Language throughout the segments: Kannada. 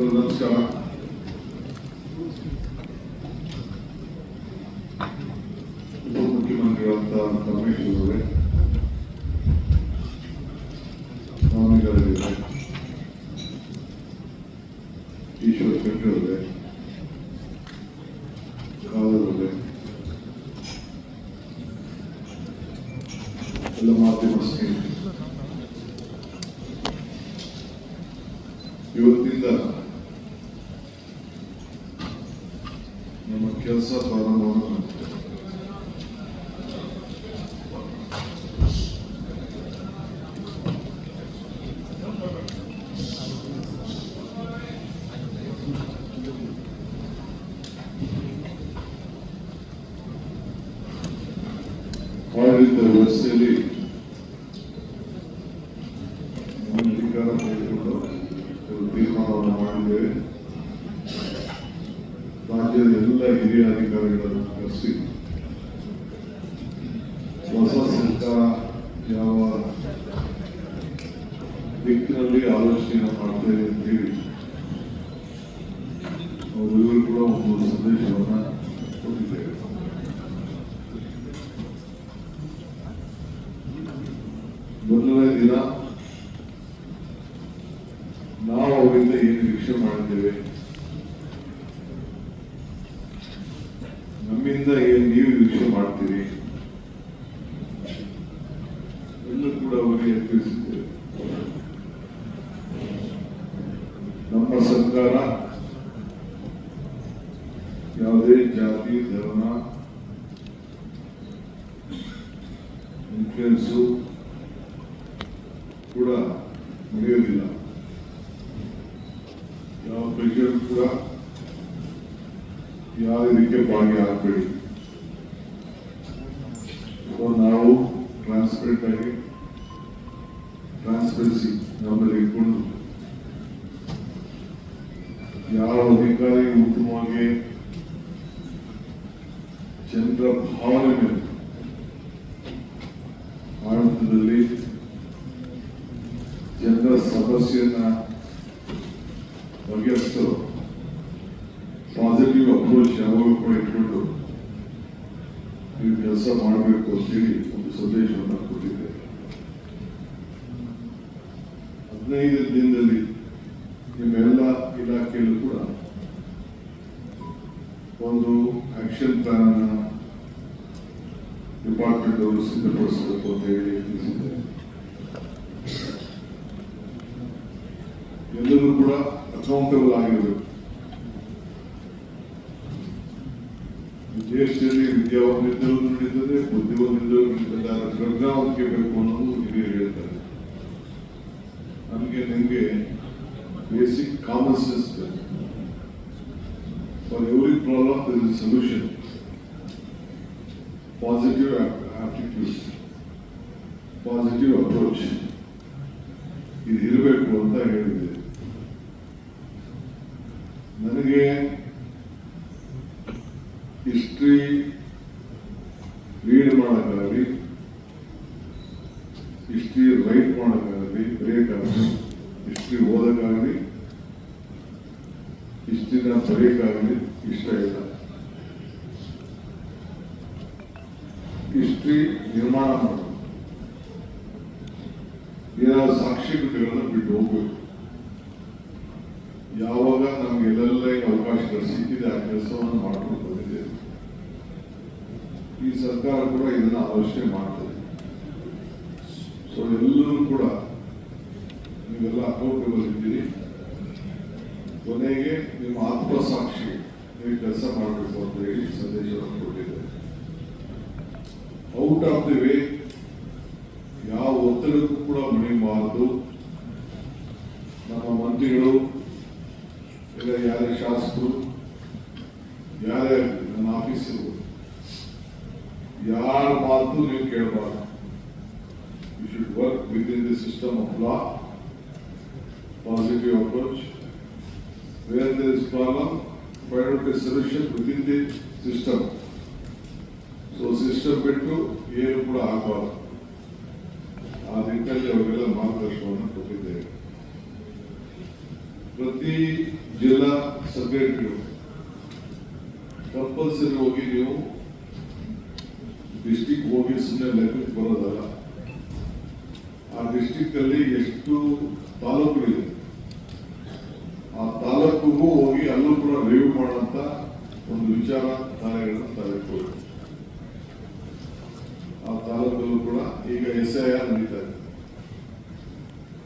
ನಮಸ್ಕಾರ. ಉಪಮುಖ್ಯಮಂತ್ರಿಗಳಂತ ಪರಮೇಶ್ವರ್ ಅವರೇ, ಸ್ವಾಮಿಗಳಿವೆ, ಈಶ್ವರ ಖಂಡ್ರೆ ಅವರೇ, ಕಾವಲವರೇ, ಎಲ್ಲ ಮಾಧ್ಯಮ ಸ್ನೇಹಿತರು, ಇವತ್ತಿಂದ ನಮ್ಮ ಕೆಲಸ ಪ್ರಾರಂಭವನ್ನು ಆಡಳಿತ ವ್ಯವಸ್ಥೆಯಲ್ಲಿ ಅಧಿಕಾರ ತೆಗೆದುಕೊಂಡು ತೀರ್ಮಾನವನ್ನು ಮಾಡಿದ್ದೇವೆ. ರಾಜ್ಯದ ಎಲ್ಲ ಹಿರಿಯ ಅಧಿಕಾರಿಗಳನ್ನು ಕರೆಸಿ ಹೊಸ ಸರ್ಕಾರ ಯಾವ ದಿಕ್ಕಿನಲ್ಲಿ ಆಲೋಚನೆ ಮಾಡ್ತೇವೆ ಅಂತೇಳಿ ಅವರಿಗೂ ಕೂಡ ಒಂದು ಸಂದೇಶವನ್ನು ಕೊಟ್ಟಿದ್ದೇವೆ. ಮೊದಲನೇ ದಿನ ನಾವು ಅವರಿಂದ ಏನು ನಿರೀಕ್ಷೆ ಮಾಡಿದ್ದೇವೆ, ನಮ್ಮಿಂದ ಏನು ನೀವು ನಿರೀಕ್ಷೆ ಮಾಡ್ತೀರಿ ಎಲ್ಲೂ ಕೂಡ ಅವರಿಗೆ ತಿಳಿಸಿದ್ದೇವೆ. ನಮ್ಮ ಸರ್ಕಾರ ಯಾವುದೇ ಜಾತಿ ಧರ್ಮ ಇನ್ಫ್ಲುಯೆನ್ಸು ಕೂಡ ಮುಗಿಯೋದಿಲ್ಲ. ಯಾವ ಪ್ರೆಷರ್ ಕೂಡ ಯಾವ ಇದಕ್ಕೆ ಭಾಗಿಯಾಗಬೇಡಿ. ನಾವು ಟ್ರಾನ್ಸ್ಪರೆಂಟ್ ಆಗಿ ಟ್ರಾನ್ಸ್ಪರೆನ್ಸಿ ನಮ್ಮಲ್ಲಿ ಇಟ್ಕೊಂಡು ಯಾವ ಅಧಿಕಾರಿ ಉತ್ತಮವಾಗಿ ಜನರ ಭಾವನೆ ಮೇಲೆ ಆಡಳಿತದಲ್ಲಿ ಜನರ ಸಮಸ್ಯೆಯನ್ನ ಬಗೆಹರಿಸಲು ಪಾಸಿಟಿವ್ ಅಪ್ರೋಚ್ ಯಾವಾಗ ಕೂಡ ಇಟ್ಕೊಂಡು ನೀವು ಕೆಲಸ ಮಾಡಬೇಕು ಅಂತೇಳಿ ಒಂದು ಸಂದೇಶವನ್ನು ಕೊಟ್ಟಿದ್ದೇವೆ. 15 ದಿನದಲ್ಲಿ ನಿಮ್ಮೆಲ್ಲ ಇಲಾಖೆಯಲ್ಲೂ ಕೂಡ ಒಂದು ಆಕ್ಷನ್ ಪ್ಲಾನ್ ಅನ್ನು ಡಿಪಾರ್ಟ್ಮೆಂಟ್ ಅವರು ಸಿದ್ಧಪಡಿಸಬೇಕು ಅಂತ ಹೇಳಿ ತಿಳಿಸಿದ್ದಾರೆ. ಎಲ್ಲರೂ ಕೂಡ ಅಕೌಂಟಬಲ್ ಆಗಿರಬೇಕು. ದೇಶದಲ್ಲಿ ವಿದ್ಯಾವಂತರು ನಡೀತದೆ, ಬುದ್ಧಿವಂತರು ನಡೀತದೆ, ಪ್ರಜ್ಞಾವಂತಿಕೆ ಬೇಕು ಅನ್ನೋದು ಹಿರಿಯರು ಹೇಳ್ತಾರೆ. ನಮಗೆ ನಿಮಗೆ ಬೇಸಿಕ್ ಕಾಮನ್ ಸೆನ್ಸ್ ಬೇಕು. For every problem there is solution. Positive aptitude, positive approach ಇದು ಇರಬೇಕು ಅಂತ ಹೇಳಿದೆ. ನನಗೆ ಹಿಸ್ಟ್ರಿ ರೀಡ್ ಮಾಡೋಕ್ಕಾಗಲಿ, ಹಿಸ್ಟ್ರಿ ರೈಟ್ ಮಾಡೋಕ್ಕಾಗಲಿ, ಬರೆಯೋಕ್ಕಾಗಲಿ, ಹಿಸ್ಟ್ರಿ ಓದೋಕ್ಕಾಗಲಿ, ಹಿಸ್ಟ್ರಿನ ಬರೆಯೋಕ್ಕಾಗಲಿ ಇಷ್ಟ ಇಲ್ಲ. ಹಿಸ್ಟ್ರಿ ನಿರ್ಮಾಣ ಮಾಡೋದು, ಏನಾದ್ರು ಸಾಕ್ಷಿಗಳನ್ನು ಬಿಟ್ಟು ಹೋಗ್ಬೇಕು. ಯಾವಾಗ ನಮಗೆಲ್ಲ ಅವಕಾಶಗಳು ಸಿಕ್ಕಿದೆ ಆ ಕೆಲಸವನ್ನು ಮಾಡ್ಕೊಂಡು ಬಂದಿದೆ. ಈ ಸರ್ಕಾರ ಕೂಡ ಇದನ್ನು ಆಲೋಚನೆ ಮಾಡ್ತದೆ. ಸೊ ಎಲ್ಲರೂ ಕೂಡ ನೀವೆಲ್ಲ ಅಕೌಂಟಬಲ್ ಇದ್ದೀರಿ. ಕೊನೆಗೆ ನಿಮ್ಮ ಆತ್ಮಸಾಕ್ಷಿ ನೀವು ಕೆಲಸ ಮಾಡಬೇಕು ಅಂತ ಹೇಳಿ ಸಂದೇಶವನ್ನು ಕೊಟ್ಟಿದ್ದಾರೆ. ಔಟ್ ಆಫ್ ದಿ ವೇ ಯಾವ ಒತ್ತಡಕ್ಕೂ ಕೂಡ ಮಣಿಬಾರದು. ನಮ್ಮ ಮಂತ್ರಿಗಳು ಇಲ್ಲ ಯಾರೇ ಶಾಸಕರು ಯಾರೇ ನನ್ನ ಆಫೀಸರು ಯಾರ ಮಾತು ನೀವು ಕೇಳಬಾರ್ದು. You should work within the system of law, positive approach. Where there is problem, find out a solution within the system. So system ಬಿಟ್ಟು ಏನು ಕೂಡ ಆಗಬಾರ್ದು. ಆ ನಿಟ್ಟಿನಲ್ಲಿ ಅವರಿಗೆಲ್ಲ ಮಾರ್ಗದರ್ಶನವನ್ನು ಕೊಟ್ಟಿದ್ದೇವೆ. ಪ್ರತಿ ಜಿಲ್ಲಾ ಸೆಕ್ರೆಟರಿ ಕಂಪಲ್ಸರಿ ಹೋಗಿ ನೀವು ಡಿಸ್ಟಿಕ್ ಹೋಗಿ ಸುಮ್ಮನೆ ಲೆಕ್ಕಕ್ಕೆ ಬರೋದಲ್ಲ. ಆ ಡಿಸ್ಟಿಕ್ ಅಲ್ಲಿ ಎಷ್ಟು ತಾಲೂಕುಗಳಿದೆ ಆ ತಾಲೂಕಿಗೂ ಹೋಗಿ ಅಲ್ಲೂ ಕೂಡ ರಿವ್ಯೂ ಮಾಡುವಂತ ಒಂದು ವಿಚಾರಧಾರೆಗಳನ್ನು ತಾವಿಟ್ಕೊಳ್ಳಿ. ಆ ತಾಲೂಕಲ್ಲೂ ಕೂಡ ಈಗ SIR ನಡೀತಾ ಇದೆ.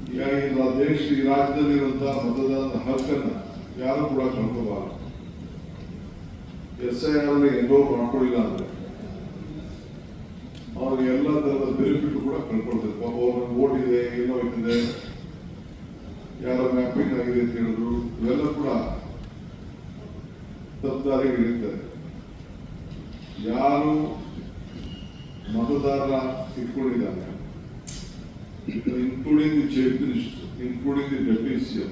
ಹೀಗಾಗಿ ಈ ರಾಜ್ಯದಲ್ಲಿರುವಂತಹ ಮತದಾನದ ಹಕ್ಕನ್ನ ಯಾರು ಕೂಡ ಕಳ್ಕೋಬಾರದು. SIR ಅಲ್ಲಿ ಎನ್ರೋಲ್ ಮಾಡ್ಕೊಳ್ಳಿಲ್ಲ ಅಂದ್ರೆ ಅವ್ರಿಗೆ ಎಲ್ಲ ತರದ ಬೆನಿಫಿಟ್ ಕೂಡ ಕಳ್ಕೊಳ್ತಾರೆ. ಪಾಪ ಅವ್ರಿಗೆ ಓಟ್ ಇದೆ, ಏನೋ ಇರ್ತದೆ, ಯಾರೋ ಮ್ಯಾಪಿಂಗ್ ಆಗಿದೆ ಅಂತ ಹೇಳಿದ್ರು, ಇವೆಲ್ಲ ಕೂಡ ತಪ್ಪದಾರಿಗೆ ಇರ್ತಾರೆ. ಯಾರು ಮತದಾರ ಇಟ್ಕೊಂಡಿದ್ದಾನೆ, including the chief minister, including the deputy CM,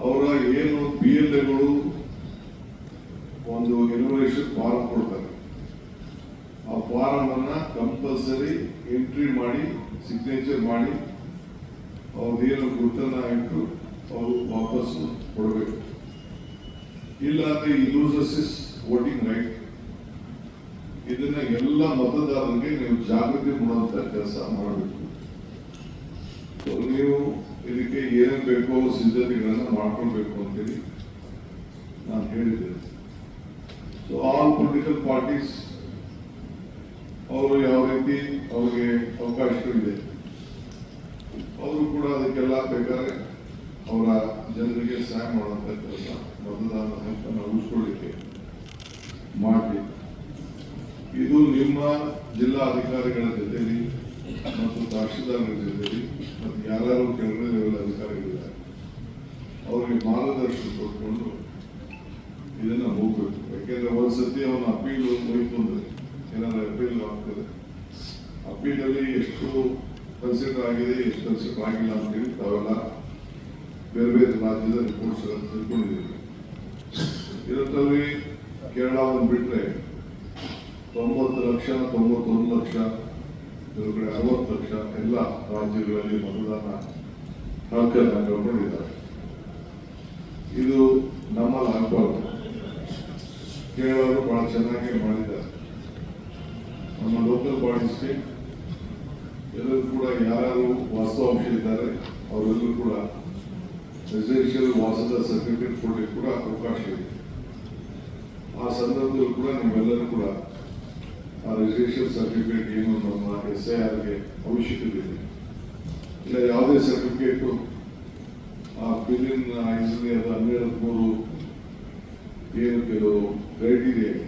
ಅವರ ಏನು PLAಗಳು ಒಂದು ಎನ್ಯುಮರೇಷನ್ ಫಾರಂ ಕೊಡ್ತಾರೆ. ಆ ಫಾರಂ ಅನ್ನ ಕಂಪಲ್ಸರಿ ಎಂಟ್ರಿ ಮಾಡಿ ಸಿಗ್ನೇಚರ್ ಮಾಡಿ ಅವ್ರದ್ದೇನು ಗುರುತನ್ನ ಇಟ್ಟು ಅವರು ವಾಪಸ್ ಕೊಡಬೇಕು. ಇಲ್ಲ ಅಂದ್ರೆ ಈ ಲೂಸಸ್ ಇಸ್ ವೋಟಿಂಗ್ ರೈಟ್. ಇದನ್ನ ಎಲ್ಲ ಮತದಾರರಿಗೆ ನೀವು ಜಾಗೃತಿ ಮಾಡುವಂತ ಕೆಲಸ ಮಾಡಬೇಕು. ನೀವು ಇದಕ್ಕೆ ಏನೇನು ಬೇಕೋ ಸಿದ್ಧತೆಗಳನ್ನ ಮಾಡ್ಕೊಳ್ಬೇಕು ಅಂತೇಳಿ ನಾನು ಹೇಳಿದ್ದೇನೆ. ಸೊ ಆಲ್ ಪೊಲಿಟಿಕಲ್ ಪಾರ್ಟೀಸ್ ಅವರು ಯಾವ ರೀತಿ ಅವ್ರಿಗೆ ಅವಕಾಶಗಳಿದೆ ಅವರು ಕೂಡ ಅದಕ್ಕೆಲ್ಲ ಬೇಕಾದ್ರೆ ಅವರ ಜನರಿಗೆ ಸಹಾಯ ಮಾಡುವಂತ ಕೆಲಸ ಮತದಾನದ ಹಕ್ಕನ್ನು ಉಳಿಸ್ಕೊಳ್ಳಿಕ್ಕೆ ಮಾಡಿ. ಇದು ನಿಮ್ಮ ಜಿಲ್ಲಾ ಅಧಿಕಾರಿಗಳ ಜೊತೆಲಿ ಮತ್ತು ತಹಶೀಲ್ದಾರರ ಜೊತೆಲಿ ಮತ್ತು ಯಾರು ಕೆಳಗಡೆ ಲೆವೆಲ್ ಅಧಿಕಾರಿಗಳಿದ್ದಾರೆ ಅವರಿಗೆ ಮಾರ್ಗದರ್ಶನ ಕೊಟ್ಕೊಂಡು ಇದನ್ನ ಹೋಗ್ಬೇಕು. ಯಾಕೆಂದ್ರೆ ಒಂದ್ಸತಿ ಅವನ ಅಪೀಲ್ ಹೋಯ್ತು ಅಂದ್ರೆ ಏನಾದ್ರು ಅಪೀಲ್ ಆಗ್ತದೆ, ಅಪೀಲ್ ಅಲ್ಲಿ ಎಷ್ಟು ಕನ್ಸಿಡರ್ ಆಗಿದೆ ಎಷ್ಟು ಕನ್ಸಿಡರ್ ಆಗಿಲ್ಲ ಅಂತೇಳಿ ತಾವೆಲ್ಲ ಬೇರೆ ಬೇರೆ ರಾಜ್ಯದ ರಿಪೋರ್ಟ್ಸ್ ತಿಳ್ಕೊಂಡಿದ್ದೀವಿ. ಇದರಲ್ಲಿ ಕೇರಳ ಒಂದು ಬಿಟ್ರೆ 90 ಲಕ್ಷ 91 ಲಕ್ಷ ಕೆಲವು ಕಡೆ 60 ಲಕ್ಷ ಎಲ್ಲ ರಾಜ್ಯಗಳಲ್ಲಿ ಮತದಾನ ಹಕ್ಕನ್ನು ಕಳ್ಕೊಂಡಿದ್ದಾರೆ. ಇದು ನಮ್ಮಲ್ಲಿ ಆಗಬಾರ್ದು. ಕೇರಳರು ಬಹಳ ಚೆನ್ನಾಗಿ ಮಾಡಿದ್ದಾರೆ. ನಮ್ಮ ಲೋಕಲ್ ಬಾಡೀಸ್ಗೆ ಎಲ್ಲರೂ ಕೂಡ ಯಾರು ವಾಸ್ತವಾಂಶ ಇದ್ದಾರೆ ಅವರೆಲ್ಲರೂ ಕೂಡ ರೆಸಿಡೆನ್ಷಿಯಲ್ ವಾಸದ ಸರ್ಟಿಫಿಕೇಟ್ ಕೊಡಲಿಕ್ಕೆ ಕೂಡ ಅವಕಾಶ ಇದೆ. ಆ ಸಂದರ್ಭದಲ್ಲೂ ಕೂಡ ನೀವೆಲ್ಲರೂ ಕೂಡ ಆ ರಿಜಿಸ್ಟ್ರೇಷನ್ ಸರ್ಟಿಫಿಕೇಟ್ ಏನು ನಮ್ಮ SIRಗೆ ಅವಶ್ಯಕತೆ ಇದೆ. ಇಲ್ಲ ಯಾವುದೇ ಸರ್ಟಿಫಿಕೇಟು ಆ ಫಿಲಿನ್ ಇದರಲ್ಲಿ ಅದು 12 ಏನು ಕೆಲವು ಕ್ರೈಟೀರಿಯಾ ಇದೆ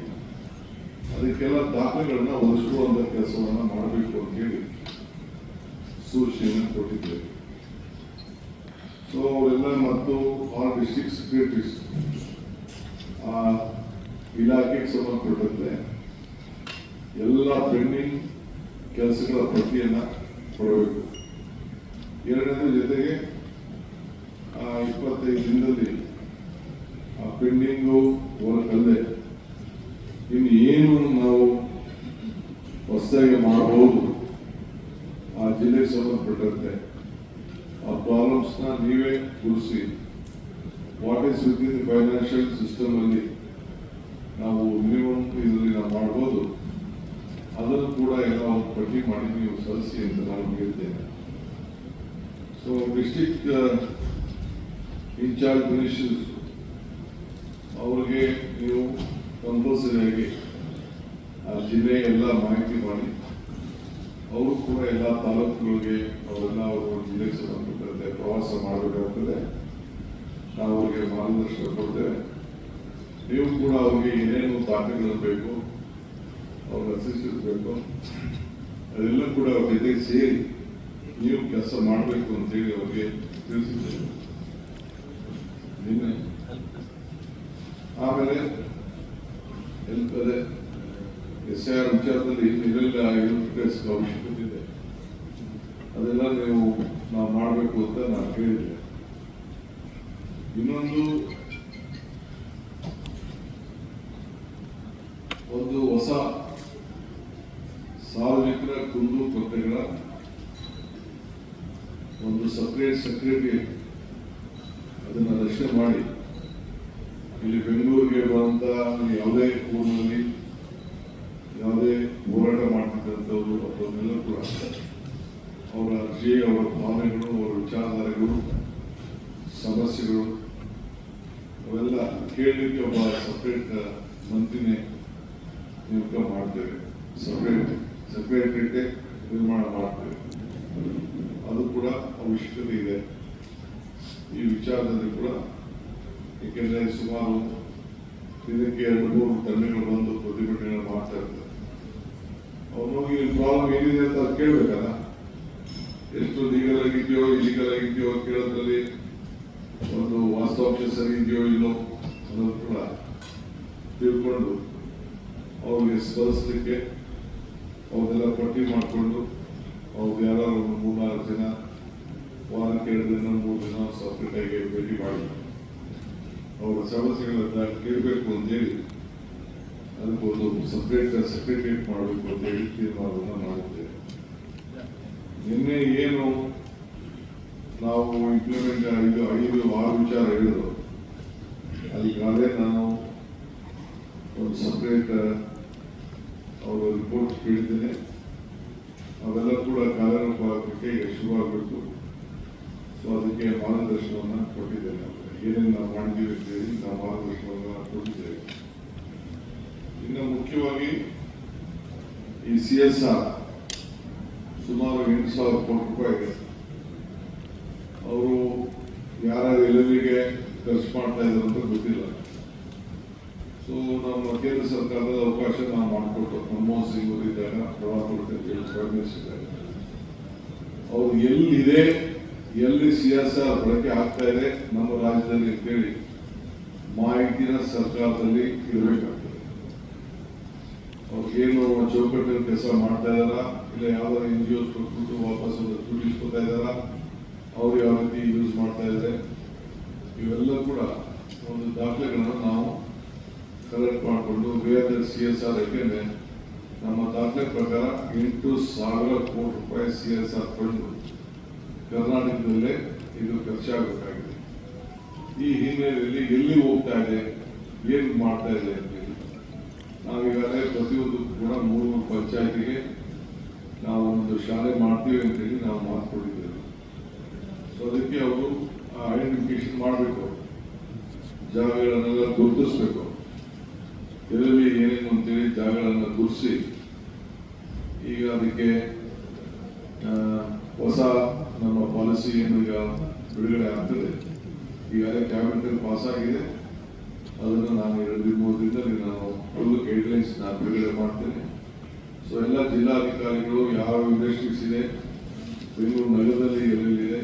ಅದಕ್ಕೆಲ್ಲ ದಾಖಲೆಗಳನ್ನ ಒದಗಿಸುವಂತ ಕೆಲಸವನ್ನ ಮಾಡಬೇಕು ಅಂತ ಹೇಳಿ ಸೂಚನೆಯನ್ನು ಕೊಟ್ಟಿದ್ದೇವೆ. ಸೊ ಅವರೆಲ್ಲ ಮತ್ತು ಆಲ್ ಡಿಸ್ಟ್ರಿಕ್ಟ್ ಸೆಕ್ರೆಟರೀಸ್ ಆ ಇಲಾಖೆಗೆ ಸಂಬಂಧಪಟ್ಟಂತೆ ಎಲ್ಲ ಪೆಂಡಿಂಗ್ ಕೆಲಸಗಳ ಪಟ್ಟಿಯನ್ನ ಕೊಡಬೇಕು. ಎರಡನೇ ಜೊತೆಗೆ 25 ದಿನದಲ್ಲಿ ಆ ಪೆಂಡಿಂಗು ಹೊರಕಲ್ಲದೆ ಇನ್ನು ಏನು ನಾವು ಹೊಸದಾಗಿ ಮಾಡಬಹುದು ಆ ಜಿಲ್ಲೆಗೆ ಸಂಬಂಧಪಟ್ಟಂತೆ ಆ ಪ್ರಾಬ್ಲಮ್ಸ್ನ ನೀವೇ ಗುರುಸಿ what is with in financial system ಅಲ್ಲಿ ನಾವು ಮಿನಿಮಮ್ ಇದರಲ್ಲಿ ನಾವು ಮಾಡ್ಬೋದು ಅದನ್ನು ಕೂಡ ಎಲ್ಲ ಒಂದು ಪಟ್ಟಿ ಮಾಡಿ ನೀವು ಸಲ್ಲಿಸಿ ಅಂತ ನಾನು ಹೇಳ್ತೇನೆ. ಸೊ ಡಿಸ್ಟ್ರಿಕ್ಟ್ ಇನ್ಚಾರ್ಜ್ ಮಿನಿಸ್ಟರ್ಸ್ ಅವ್ರಿಗೆ ನೀವು ಕಂಪಲ್ಸರಿಯಾಗಿ ಆ ಜಿಲ್ಲೆ ಎಲ್ಲ ಮಾಹಿತಿ ಮಾಡಿ ಅವರು ಕೂಡ ಎಲ್ಲ ತಾಲೂಕುಗಳಿಗೆ ಅವೆಲ್ಲ ಅವರು ಜಿಲ್ಲೆಗೆ ಸಂಬಂಧಪಟ್ಟಂತೆ ಪ್ರವಾಸ ಮಾಡಬೇಕಾಗ್ತದೆ. ನಾವು ಅವ್ರಿಗೆ ಮಾರ್ಗದರ್ಶನ ಕೊಡ್ತೇವೆ. ನೀವು ಕೂಡ ಅವ್ರಿಗೆ ಏನೇನು ದಾಖಲೆಗಳು ಬೇಕು ಅವ್ರಿಗೆ ಅಸಿಸ್ಟೆನ್ಸ್ ಬೇಕು ಅದೆಲ್ಲ ಕೂಡ ಅವ್ರ ಜೊತೆಗೆ ಸೇರಿ ನೀವು ಕೆಲಸ ಮಾಡಬೇಕು ಅಂತೇಳಿ ಅವ್ರಿಗೆ ತಿಳಿಸಿದ್ದೇವೆ ನಿನ್ನೆ. ಆಮೇಲೆ SIR ವಿಚಾರದಲ್ಲಿ ಇದೆಲ್ಲ ಅವಶ್ಯಕತೆ ಇದೆ ಅದೆಲ್ಲ ನಾವು ಮಾಡಬೇಕು ಅಂತ ನಾನು ಹೇಳಿದ್ದೆ. ಇನ್ನೊಂದು ಒಂದು ಹೊಸ ಸಾರ್ವಜನಿಕರ ಕುಂದು ಕೊರತೆಗಳ ಒಂದು ಸಪ್ರೇಟ್ ಸೆಕ್ರೆಟರಿ ಅದನ್ನು ರಚನೆ ಮಾಡಿ ಇಲ್ಲಿ ಬೆಂಗಳೂರಿಗೆ ಬರುವಂತ ಯಾವುದೇ ಊರಿನಲ್ಲಿ ಯಾವುದೇ ಹೋರಾಟ ಮಾಡ್ತಿದ್ದಂಥವ್ರು ಅವ್ರನ್ನೆಲ್ಲ ಕೂಡ ಅವರ ಅರ್ಜಿ, ಅವರ ಭಾವನೆಗಳು, ಅವರ ವಿಚಾರಧಾರೆಗಳು, ಸಮಸ್ಯೆಗಳು ಅವೆಲ್ಲ ಕೇಳಲಿಕ್ಕೆ ಒಬ್ಬ ಸಪ್ರೇಟ್ ಮಂತ್ರಿನೇ ನೇಮಕ ಮಾಡ್ತೇವೆ. ಸೆಕ್ರೆಟರಿಯೇ ನಿರ್ಮಾಣ ಮಾಡ್ತೇವೆ. ಅದು ಕೂಡ ಅವಶ್ಯಕತೆ ಇದೆ ಈ ವಿಚಾರದಲ್ಲಿ ಕೂಡ. ಏಕೆಂದರೆ ಸುಮಾರು ದಿನಕ್ಕೆ 2-3 ತಂಡಗಳು ಬಂದು ಪ್ರತಿಭಟನೆಗಳು ಮಾಡ್ತಾ ಇರ್ತಾರೆ. ಅವ್ರು ಹೋಗಿ ಪ್ರಾಬ್ಲಮ್ ಏನಿದೆ ಅಂತ ಕೇಳಬೇಕಲ್ಲ. ಎಷ್ಟು ಲೀಗಲ್ ಆಗಿದೆಯೋ ಇಲೀಗಲ್ ಆಗಿದೆಯೋ ಕೇಳೋದ್ರಲ್ಲಿ ಒಂದು ವಾಸ್ತವಾಂಶ ಸರಿ ಇದೆಯೋ ಇಲ್ಲೋ ಅನ್ನೋದು ಕೂಡ ತಿಳ್ಕೊಂಡು ಅವ್ರಿಗೆ ಸ್ಪರಿಸಲಿಕ್ಕೆ ಅವ್ರನ್ನೆಲ್ಲ ಪಟ್ಟಿ ಮಾಡಿಕೊಂಡು ಅವ್ರು ಯಾರು ಒಂದು 3-4 ಜನ ವಾರಕ್ಕೆ 2 ದಿನ 3 ದಿನ ಸಪ್ರೇಟ್ ಆಗಿ ಭೇಟಿ ಮಾಡಿ ಅವರ ಸಮಸ್ಯೆಗಳನ್ನ ಕೇಳಬೇಕು ಅಂತೇಳಿ ಅದಕ್ಕೊಂದು ಸಪ್ರೇಟ್ ಸೆಕ್ರೆಟರಿಯೇಟ್ ಮಾಡಬೇಕು ಅಂತೇಳಿ ತೀರ್ಮಾನವನ್ನು ಮಾಡಿದ್ದೇವೆ. ನಿನ್ನೆ ಏನು ನಾವು ಇಂಪ್ಲಿಮೆಂಟ್ 5-6 ವಿಚಾರ ಹೇಳಿದ್ರು, ಅದಕ್ಕಾಗಲೇ ನಾನು ಒಂದು ಸಪ್ರೇಟ್ ಅವರ ರಿಪೋರ್ಟ್ ಕೇಳಿದ್ದೇನೆ. ಅವೆಲ್ಲ ಕೂಡ ಕಾರ್ಯರೂಪಕ್ಕೆ ಈಗ ಶುರುವಾಗಬೇಕು. ಸೊ ಅದಕ್ಕೆ ಮಾರ್ಗದರ್ಶನವನ್ನು ಕೊಟ್ಟಿದ್ದೇನೆ. ಏನೇನು ನಾವು ಮಾಡಿದ್ದೀವಿ ಅಂತೇಳಿ ನಾವು ಮಾರ್ಗದರ್ಶನವನ್ನು ಕೊಟ್ಟಿದ್ದೇವೆ. ಇನ್ನು ಮುಖ್ಯವಾಗಿ ಈ CSR ಸುಮಾರು 8,000 ಕೋಟಿ ರೂಪಾಯಿ ಇದೆ. ಅವರು ಯಾರ್ಯಾರು ಎಲ್ಲೆಲ್ಲಿಗೆ ಖರ್ಚು ಮಾಡ್ತಾ ಇದ್ದಾರೆ ಅಂತ ಗೊತ್ತಿಲ್ಲ. ಸೊ ನಮ್ಮ ಕೇಂದ್ರ ಸರ್ಕಾರದ ಅವಕಾಶ ನಾವು ಮಾಡಿಕೊಟ್ಟು ಮನಮೋಹನ್ ಸಿಂಗ್ ಅವರು ಇದ್ದಾಗ ಪ್ರವಾಹ ಕೊಡ್ತೇವೆ ಪ್ರೈಮ್ ಮಿನಿಸ್ಟರ್ ಇದ್ದಾಗ ಅವ್ರು ಎಲ್ಲಿದೆ, ಎಲ್ಲಿ CSR ಬಳಕೆ ಆಗ್ತಾ ಇದೆ ನಮ್ಮ ರಾಜ್ಯದಲ್ಲಿ ಅಂತೇಳಿ ಮಾಹಿತಿನ ಸರ್ಕಾರದಲ್ಲಿ ಇರಬೇಕಾಗ್ತದೆ. ಅವ್ರಿಗೇನು ಚೌಕಟ್ಟಲ್ಲಿ ಕೆಲಸ ಮಾಡ್ತಾ ಇದಾರ, ಇಲ್ಲ ಯಾವ್ದಾದ್ರು NGOs ಕೊಟ್ಬಿಟ್ಟು ವಾಪಸ್ ದುಡ್ಡು ಇಸ್ಕೊತಾ ಇದಾರ, ಅವ್ರು ಯಾವ ರೀತಿ ಯೂಸ್ ಮಾಡ್ತಾ ಇದ್ದಾರೆ, ಇವೆಲ್ಲ ಕೂಡ ಒಂದು ದಾಖಲೆಗಳನ್ನು ನಾವು ಕಲೆಕ್ಟ್ ಮಾಡಿಕೊಂಡು CSR ಯಾಕೆಂದ್ರೆ ನಮ್ಮ ದಾಖಲೆ ಪ್ರಕಾರ 8,000 ಕೋಟಿ ರೂಪಾಯಿ CSR ಫಂಡ್ ಕರ್ನಾಟಕದಲ್ಲೇ ಇದು ಖರ್ಚಾಗಬೇಕಾಗಿದೆ. ಈ ಹಿನ್ನೆಲೆಯಲ್ಲಿ ಎಲ್ಲಿ ಹೋಗ್ತಾ ಇದೆ, ಏನು ಮಾಡ್ತಾ ಇದೆ ಅಂತೇಳಿ ನಾವೀಗಾಗಲೇ ಪ್ರತಿಯೊಂದು ಕೂಡ 3 ಪಂಚಾಯತಿಗೆ ನಾವು ಒಂದು ಶಾಲೆ ಮಾಡ್ತೀವಿ ಅಂತೇಳಿ ನಾವು ಮಾತುಕೊಂಡಿದ್ದೇವೆ. ಸೊ ಅದಕ್ಕೆ ಅವರು ಐಡೆಂಟಿಫಿಕೇಶನ್ ಮಾಡಬೇಕು, ಜಾಗಗಳನ್ನೆಲ್ಲ ಗುರುತಿಸ್ಬೇಕು, ಎಲ್ಲೆಲ್ಲಿ ಏನೇನು ಅಂತೇಳಿ ಜಾಗಗಳನ್ನು ಗುರುತಿಸಿ ಈಗ ಅದಕ್ಕೆ ಹೊಸ ನಮ್ಮ ಪಾಲಿಸಿ ಏನು ಈಗ ಬಿಡುಗಡೆ ಆಗ್ತದೆ. ಈಗಾಗಲೇ ಕ್ಯಾಬಿನೆಟ್ ಪಾಸ್ ಆಗಿದೆ. ಅದನ್ನು ನಾನು 2-3 ದಿನದಲ್ಲಿ ನಾನು ಫುಲ್ ಗೈಡ್ಲೈನ್ಸ್ ನಾನು ಬಿಡುಗಡೆ ಮಾಡ್ತೇನೆ. ಸೊ ಎಲ್ಲ ಜಿಲ್ಲಾಧಿಕಾರಿಗಳು ಯಾವ ಇಂಡಸ್ಟ್ರೀಸ್ ಇದೆ, ಬೆಂಗಳೂರು ನಗರದಲ್ಲಿ ಎಲ್ಲೆಲ್ಲಿದೆ,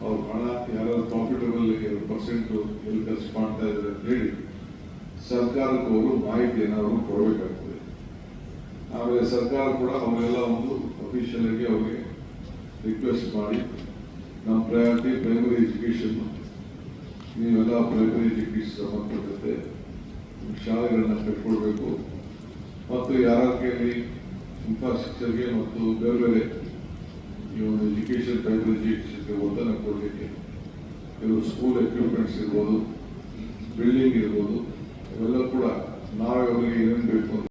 ಅವ್ರ ಹಣ ಯಾರು ಪ್ರಾಫಿಟಬಲ್ 2% ಎಲ್ಲಿ ಖರ್ಚು ಮಾಡ್ತಾ ಇದ್ದಾರೆ ಅಂತ ಹೇಳಿ ಸರ್ಕಾರಕ್ಕೆ ಅವರು ಮಾಹಿತಿಯನ್ನು ಅವರು ಕೊಡಬೇಕಾಗ್ತದೆ. ಆಮೇಲೆ ಸರ್ಕಾರ ಕೂಡ ಅವರೆಲ್ಲ ಒಂದು ಅಫಿಷಿಯಲ್ ಆಗಿ ಅವ್ರಿಗೆ ರಿಕ್ವೆಸ್ಟ್ ಮಾಡಿ ನಮ್ಮ ಪ್ರಯಾರಿಟಿ ಪ್ರೈಮರಿ ಎಜುಕೇಷನ್, ನೀವೆಲ್ಲ ಪ್ರೈಮರಿ ಎಜುಕೇಷನ್ ಸಂಬಂಧಪಟ್ಟಂತೆ ಶಾಲೆಗಳನ್ನ ಕಟ್ಕೊಳ್ಬೇಕು ಮತ್ತು ಯಾರ ಕೈಯಲ್ಲಿ ಇನ್ಫ್ರಾಸ್ಟ್ರಕ್ಚರ್ಗೆ ಮತ್ತು ಬೇರೆ ಬೇರೆ ಈ ಒಂದು ಎಜುಕೇಷನ್ ಪ್ರೈಮರಿ ಎಜುಕೇಷನ್ಗೆ ಒತ್ತನ್ನು ಕೊಡಲಿಕ್ಕೆ ಕೆಲವು ಸ್ಕೂಲ್ ಎಕ್ವಿಪ್ಮೆಂಟ್ಸ್ ಇರ್ಬೋದು, ಬಿಲ್ಡಿಂಗ್ ಇರ್ಬೋದು, ಇವೆಲ್ಲ ಕೂಡ ನಾವೇ ಅವರಿಗೆ ಏನೇನು ಬೇಕು